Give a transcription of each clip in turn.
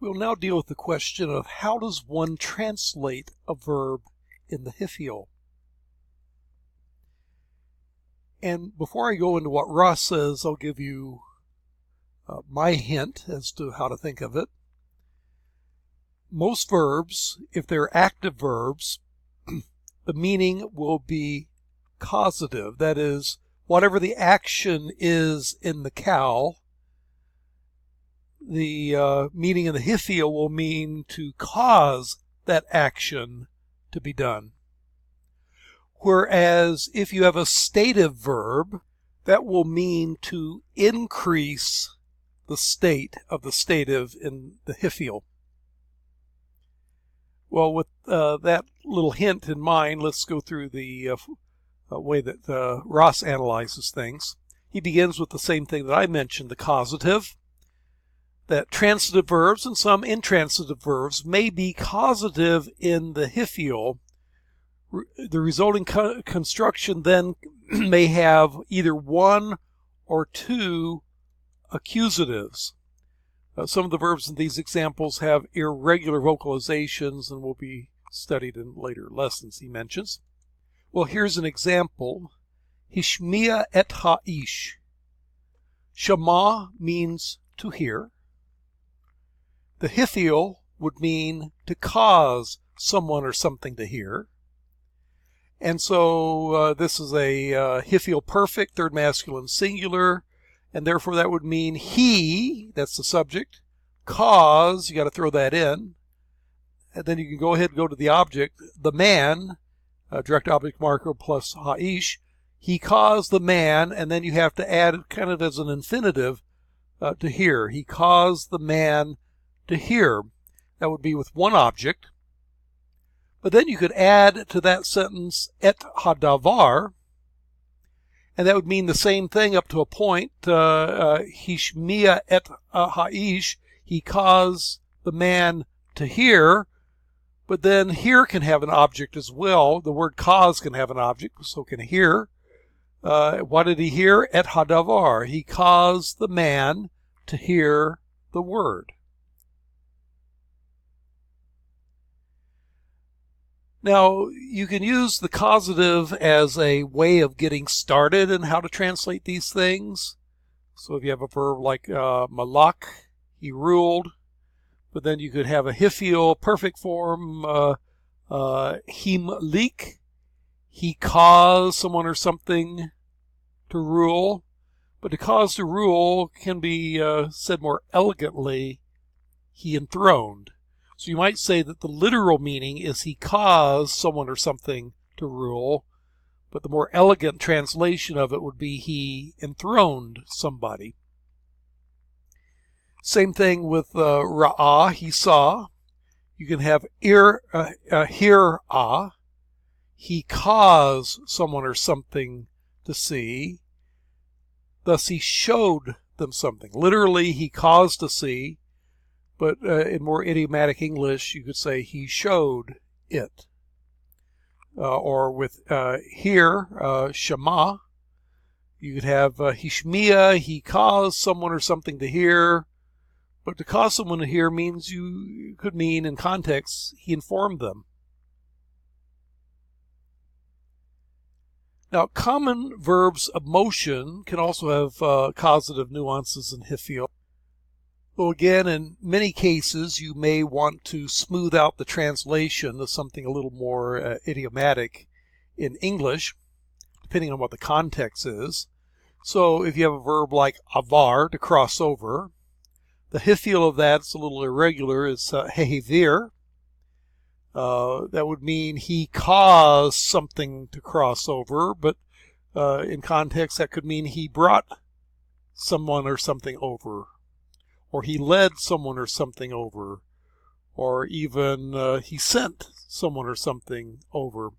We'll now deal with the question of how does one translate a verb in the hiphil. And before I go into what Ross says, I'll give you my hint as to how to think of it. Most verbs, if they're active verbs, the meaning will be causative. That is, whatever the action is in the cow, the meaning in the hiphil will mean to cause that action to be done. Whereas if you have a stative verb, that will mean to increase the state of the stative in the hiphil. Well, with that little hint in mind, let's go through the way that Ross analyzes things. He begins with the same thing that I mentioned, the causative, that transitive verbs and some intransitive verbs may be causative in the hiphil. The resulting construction then may have either one or two accusatives. Some of the verbs in these examples have irregular vocalizations and will be studied in later lessons, he mentions. Well, here's an example. Hishmiya et ha'ish. Shama means to hear. The hiphil would mean to cause someone or something to hear. And so this is a hiphil perfect, third masculine singular, and therefore that would mean he, that's the subject, cause, you got to throw that in, and then you can go ahead and go to the object, the man, direct object marker plus ha'ish, he caused the man, and then you have to add it kind of as an infinitive to hear. He caused the man to hear. That would be with one object. But then you could add to that sentence et hadavar, and that would mean the same thing up to a point. Hishmiya et ha'ish, he caused the man to hear, but then hear can have an object as well. The word cause can have an object, so can hear. What did he hear? Et hadavar, he caused the man to hear the word. Now, you can use the causative as a way of getting started in how to translate these things. So if you have a verb like malak, he ruled, but then you could have a hiphil perfect form, himlik, he caused someone or something to rule. But to cause to rule can be said more elegantly, he enthroned. So you might say that the literal meaning is he caused someone or something to rule, but the more elegant translation of it would be he enthroned somebody. Same thing with ra'ah, he saw. You can have hir'ah, he caused someone or something to see. Thus he showed them something. Literally, he caused to see. But in more idiomatic English, you could say he showed it. Or with here, shama, you could have hishmiya, he caused someone or something to hear. But to cause someone to hear means you could mean in context, he informed them. Now, common verbs of motion can also have causative nuances in hiphil. Well, again, in many cases, you may want to smooth out the translation of something a little more idiomatic in English, depending on what the context is. So if you have a verb like avar, to cross over, the hiphil of that's a little irregular. It's hehevir. That would mean he caused something to cross over, but in context, that could mean he brought someone or something over, or he led someone or something over, or even he sent someone or something over.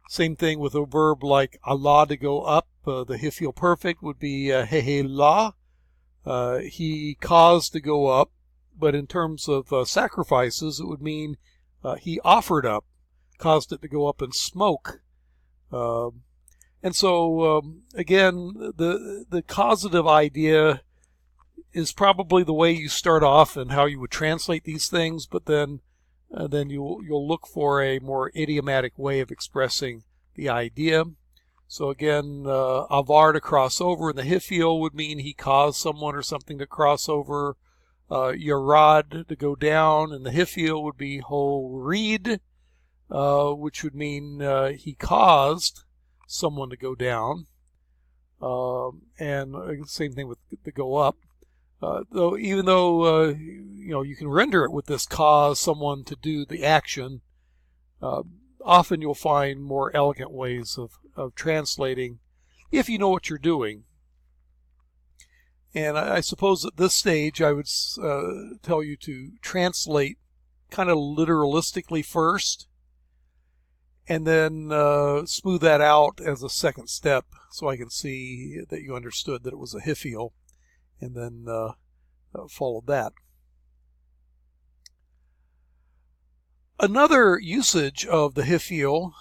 Same thing with a verb like Allah, to go up. The hiphil perfect would be hehelah. He caused to go up, but in terms of sacrifices, it would mean he offered up, caused it to go up in smoke. And so, again, the causative idea is probably the way you start off and how you would translate these things, but then you'll look for a more idiomatic way of expressing the idea. So again, avar, to cross over, in the hiphil would mean he caused someone or something to cross over. Yarad, to go down, and the hiphil would be horid, which would mean he caused someone to go down. And same thing with the go up. Though even though you can render it with this cause someone to do the action, often you'll find more elegant ways of translating if you know what you're doing. And I suppose at this stage I would tell you to translate kind of literalistically first, and then smooth that out as a second step so I can see that you understood that it was a hiphil, and then followed that. Another usage of the hiphil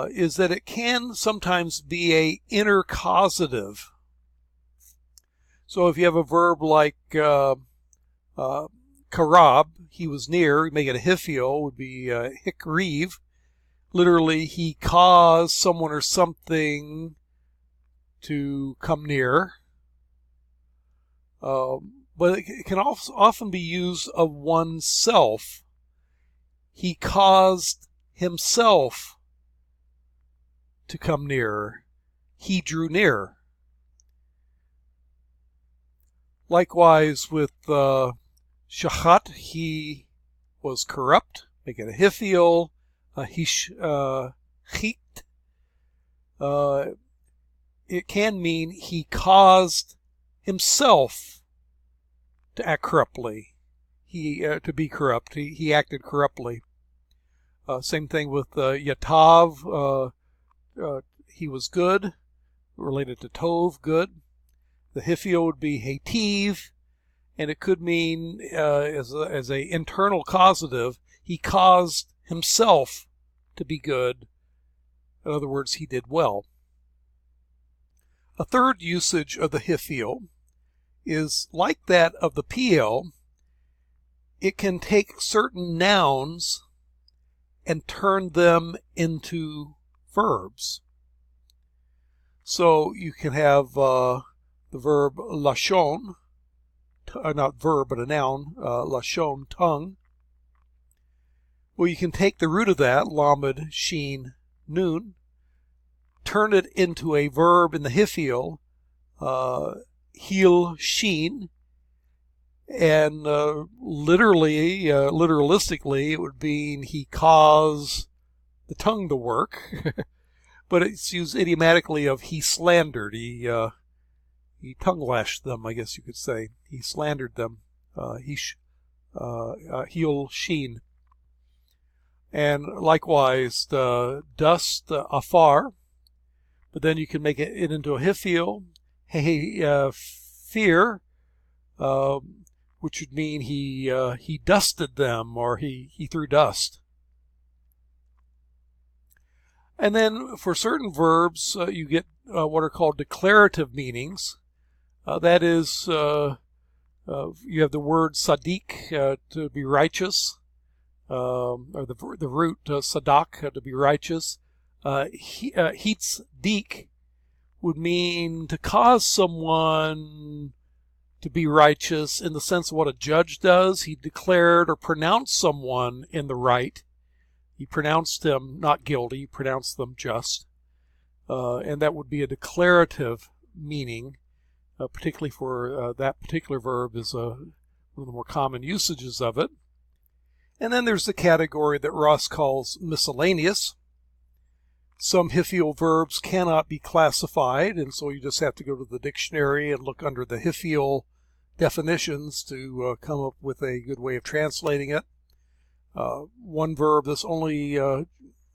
is that it can sometimes be a inner causative. So if you have a verb like karab, he was near, make it a hiphil, would be hikriv. Literally, he caused someone or something to come near. But it can also often be used of oneself. He caused himself to come near. He drew near. Likewise with shachat, he was corrupt. Make it a hiphil, chit. It can mean he caused himself to act corruptly. To be corrupt. He acted corruptly. Same thing with yatav. He was good, related to tov, good. The hiphil would be hetiv, and it could mean as a internal causative, he caused himself to be good. In other words, he did well. A third usage of the hiphil is like that of the pl. It can take certain nouns and turn them into verbs. So you can have the verb lashon, not verb, but a noun, lashon, tongue. Well, you can take the root of that, lamed, sheen, nun, turn it into a verb in the hiphil, hil, sheen, and literalistically, it would mean he caused the tongue to work, but it's used idiomatically of he slandered, he tongue lashed them, I guess you could say. He slandered them, hil, sheen. And likewise, the dust, afar, but then you can make it into a hiphil, fear, which would mean he dusted them, or he threw dust. And then for certain verbs, you get what are called declarative meanings. That is, you have the word sadiq, to be righteous, or the root sadak, to be righteous. Hitz dik would mean to cause someone to be righteous in the sense of what a judge does. He declared or pronounced someone in the right. He pronounced them not guilty, he pronounced them just. And that would be a declarative meaning, particularly for that particular verb is one of the more common usages of it. And then there's the category that Ross calls miscellaneous. Some hiphil verbs cannot be classified, and so you just have to go to the dictionary and look under the hiphil definitions to come up with a good way of translating it. One verb that's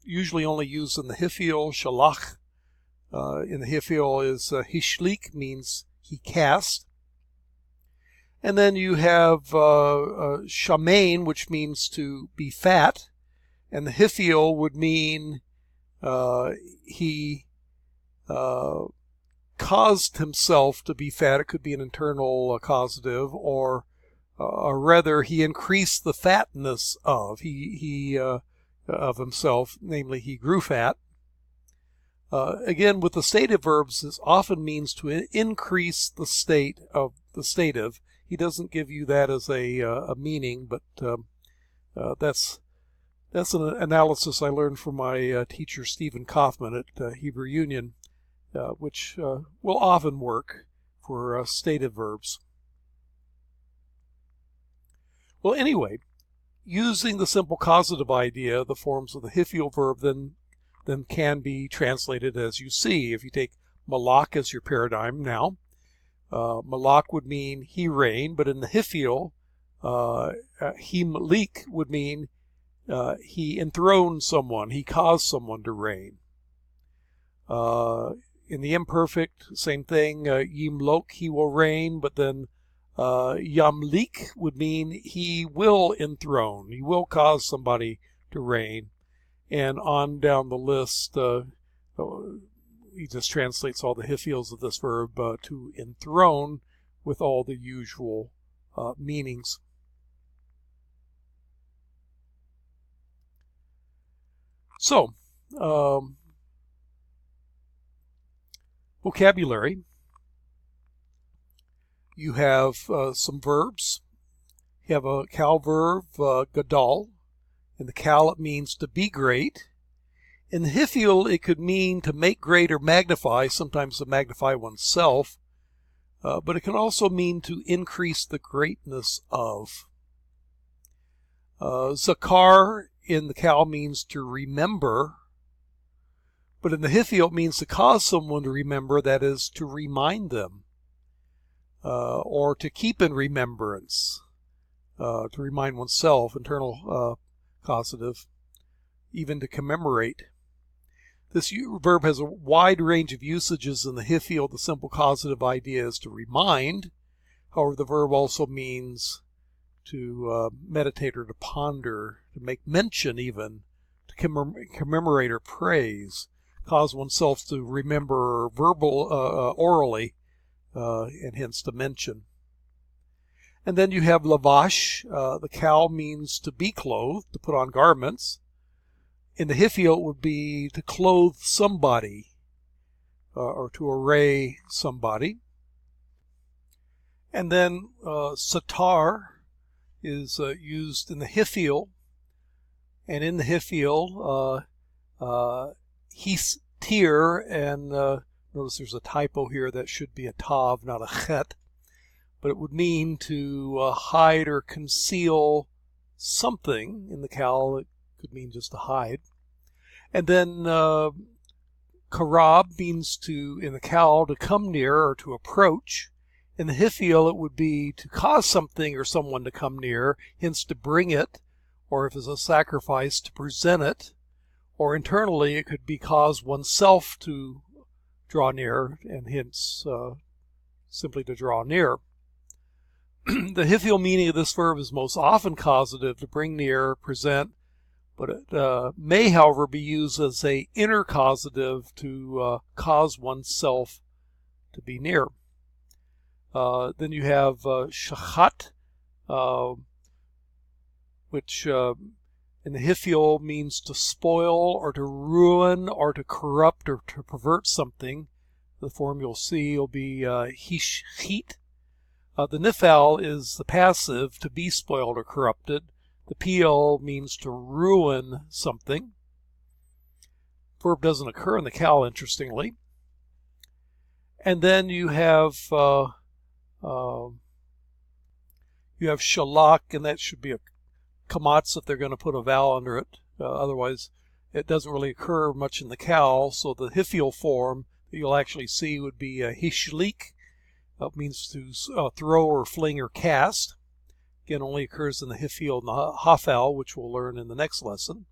usually only used in the hiphil, shalach, in the hiphil is hishlik, means he cast. And then you have shamein, which means to be fat, and the hiphil would mean he caused himself to be fat. It could be an internal causative, or rather, he increased the fatness of of himself, namely, he grew fat. Again, with the stative verbs, this often means to increase the state of the stative. He doesn't give you that as a meaning, but that's an analysis I learned from my teacher Stephen Kaufman at Hebrew Union, which will often work for stative verbs. Well, anyway, using the simple causative idea, the forms of the hiphil verb then can be translated as you see. If you take malak as your paradigm now, malak would mean he reigned, but in the hiphil, he malik would mean he enthroned someone, he caused someone to reign. In the imperfect, same thing, yimlok, he will reign, but then yamlik would mean he will enthrone, he will cause somebody to reign. And on down the list, he just translates all the hiphils of this verb to enthrone with all the usual meanings. So, vocabulary. You have some verbs. You have a kal verb, gadol. In the kal, it means to be great. In the hiphil, it could mean to make great or magnify, sometimes to magnify oneself, but it can also mean to increase the greatness of. Zakar in the kal means to remember, but in the hiphil, it means to cause someone to remember, that is, to remind them, or to keep in remembrance, to remind oneself, internal causative, even to commemorate. This verb has a wide range of usages in the hiphil. The simple causative idea is to remind. However, the verb also means to meditate or to ponder, to make mention even, to commemorate or praise, cause oneself to remember orally, and hence to mention. And then you have lavash. The kal means to be clothed, to put on garments. In the hiphil, it would be to clothe somebody, or to array somebody. And then satar is used in the hiphil. And in the hiphil, histir, and notice there's a typo here, that should be a tav, not a chet. But it would mean to hide or conceal something. In the kal, it could mean just to hide. And then karab means to, in the kal, to come near or to approach. In the hiphil, it would be to cause something or someone to come near, hence to bring it, or if it's a sacrifice, to present it. Or internally, it could be cause oneself to draw near, and hence simply to draw near. The hiphil meaning of this verb is most often causative, to bring near, present, but it may, however, be used as a inner causative to cause oneself to be near. Then you have shachat, which in the hiphil means to spoil or to ruin or to corrupt or to pervert something. The form you'll see will be hishchit. The nifal is the passive, to be spoiled or corrupted. The pl means to ruin something. Verb doesn't occur in the kal, interestingly. And then you have shalak, and that should be a kamatz if they're going to put a vowel under it. Otherwise, it doesn't really occur much in the kal. So the hiphil form that you'll actually see would be hishlik. Means to throw or fling or cast. Again, only occurs in the hiphil and the hafal, which we'll learn in the next lesson.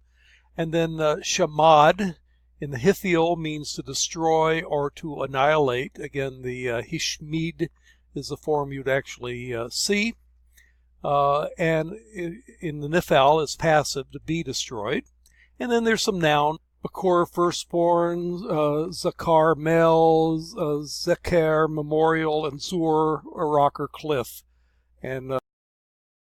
And then shamad in the hiphil means to destroy or to annihilate. Again, the hishmid is the form you'd actually see. And in the nifal is passive, to be destroyed. And then there's some noun. Bakor firstborn, Zakar male, Zeker memorial, and Zur a rock or cliff. And